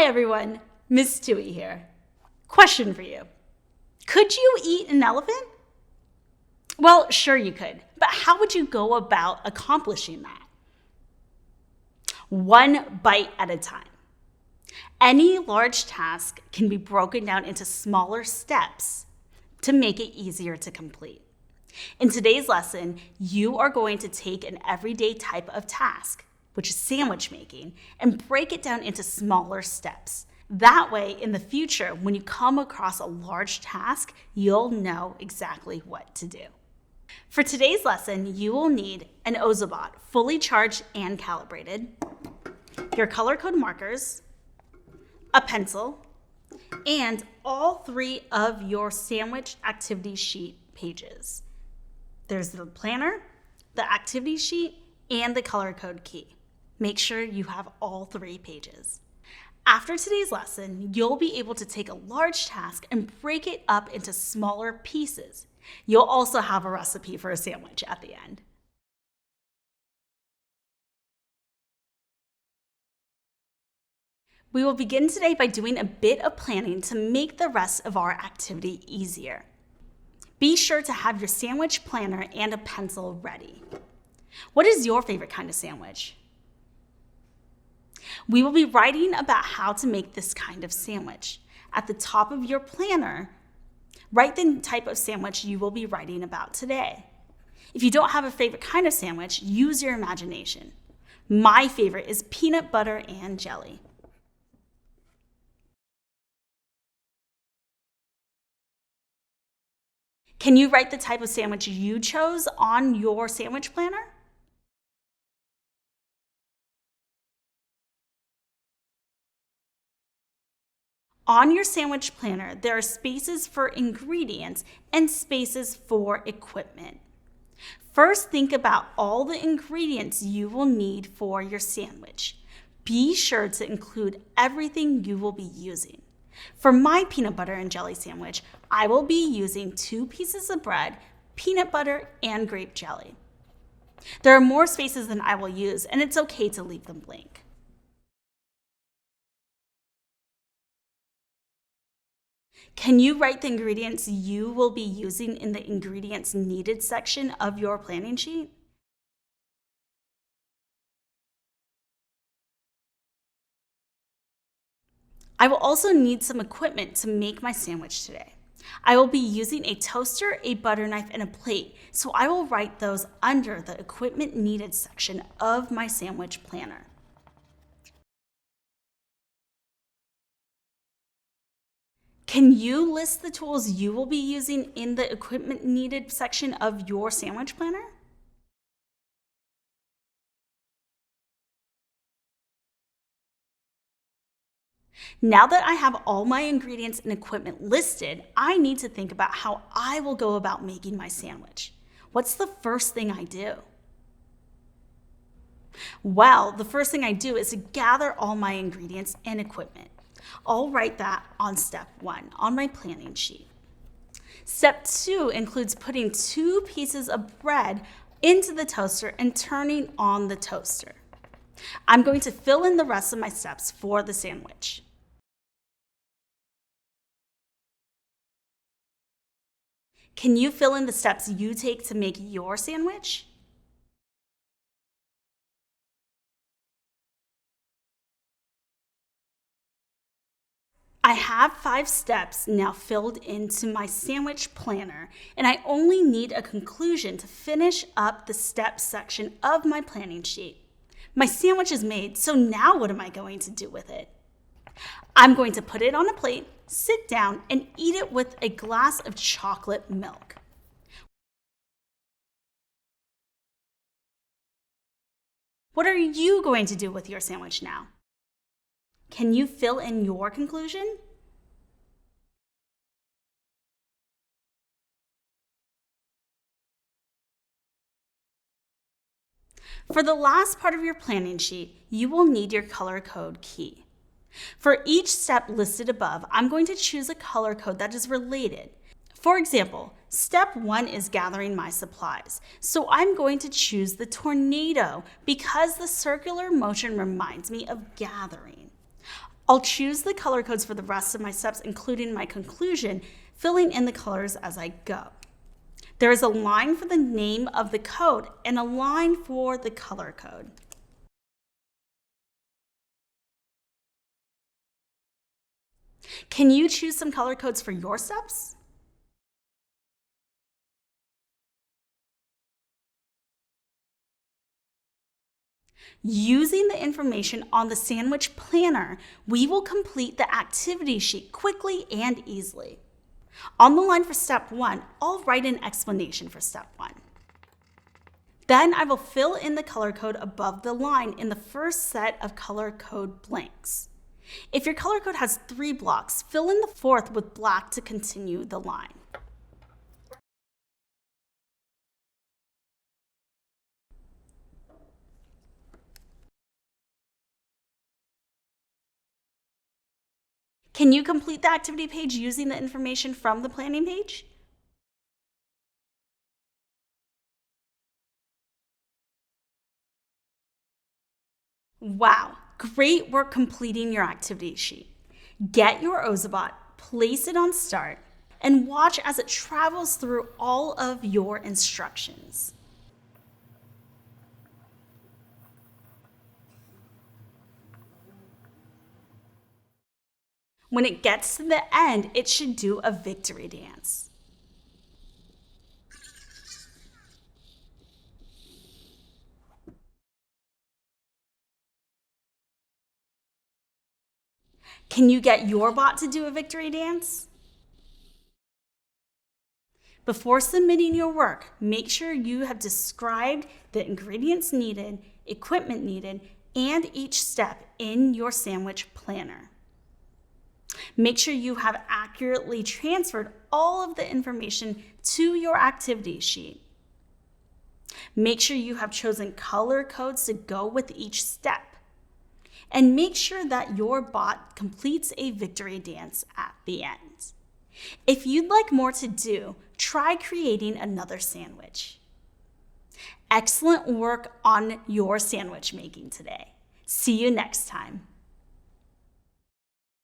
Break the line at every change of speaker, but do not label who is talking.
Hi everyone, Miss Tui here. Question for you. Could you eat an elephant? Well, sure you could, but how would you go about accomplishing that? One bite at a time. Any large task can be broken down into smaller steps to make it easier to complete. In today's lesson, you are going to take an everyday type of task, which is sandwich making, and break it down into smaller steps. That way, in the future, when you come across a large task, you'll know exactly what to do. For today's lesson, you will need an Ozobot, fully charged and calibrated, your color code markers, a pencil, and all 3 of your sandwich activity sheet pages. There's the planner, the activity sheet, and the color code key. Make sure you have all 3 pages. After today's lesson, you'll be able to take a large task and break it up into smaller pieces. You'll also have a recipe for a sandwich at the end. We will begin today by doing a bit of planning to make the rest of our activity easier. Be sure to have your sandwich planner and a pencil ready. What is your favorite kind of sandwich? We will be writing about how to make this kind of sandwich. At the top of your planner, write the type of sandwich you will be writing about today. If you don't have a favorite kind of sandwich, use your imagination. My favorite is peanut butter and jelly. Can you write the type of sandwich you chose on your sandwich planner? On your sandwich planner, there are spaces for ingredients and spaces for equipment. First, think about all the ingredients you will need for your sandwich. Be sure to include everything you will be using. For my peanut butter and jelly sandwich, I will be using 2 pieces of bread, peanut butter, and grape jelly. There are more spaces than I will use, and it's okay to leave them blank. Can you write the ingredients you will be using in the ingredients needed section of your planning sheet? I will also need some equipment to make my sandwich today. I will be using a toaster, a butter knife, and a plate, so I will write those under the equipment needed section of my sandwich planner. Can you list the tools you will be using in the equipment needed section of your sandwich planner? Now that I have all my ingredients and equipment listed, I need to think about how I will go about making my sandwich. What's the first thing I do? Well, the first thing I do is to gather all my ingredients and equipment. I'll write that on step 1 on my planning sheet. Step 2 includes putting 2 pieces of bread into the toaster and turning on the toaster. I'm going to fill in the rest of my steps for the sandwich. Can you fill in the steps you take to make your sandwich? I have 5 steps now filled into my sandwich planner, and I only need a conclusion to finish up the steps section of my planning sheet. My sandwich is made, so now what am I going to do with it? I'm going to put it on a plate, sit down, and eat it with a glass of chocolate milk. What are you going to do with your sandwich now? Can you fill in your conclusion? For the last part of your planning sheet, you will need your color code key. For each step listed above, I'm going to choose a color code that is related. For example, step 1 is gathering my supplies, so I'm going to choose the tornado because the circular motion reminds me of gathering. I'll choose the color codes for the rest of my steps, including my conclusion, filling in the colors as I go. There is a line for the name of the code and a line for the color code. Can you choose some color codes for your steps? Using the information on the sandwich planner, we will complete the activity sheet quickly and easily. On the line for step 1, I'll write an explanation for step 1. Then I will fill in the color code above the line in the first set of color code blanks. If your color code has 3 blocks, fill in the 4th with black to continue the line. Can you complete the activity page using the information from the planning page? Wow, great work completing your activity sheet. Get your Ozobot, place it on start, and watch as it travels through all of your instructions. When it gets to the end, it should do a victory dance. Can you get your bot to do a victory dance? Before submitting your work, make sure you have described the ingredients needed, equipment needed, and each step in your sandwich planner. Make sure you have accurately transferred all of the information to your activity sheet. Make sure you have chosen color codes to go with each step. And make sure that your bot completes a victory dance at the end. If you'd like more to do, try creating another sandwich. Excellent work on your sandwich making today. See you next time.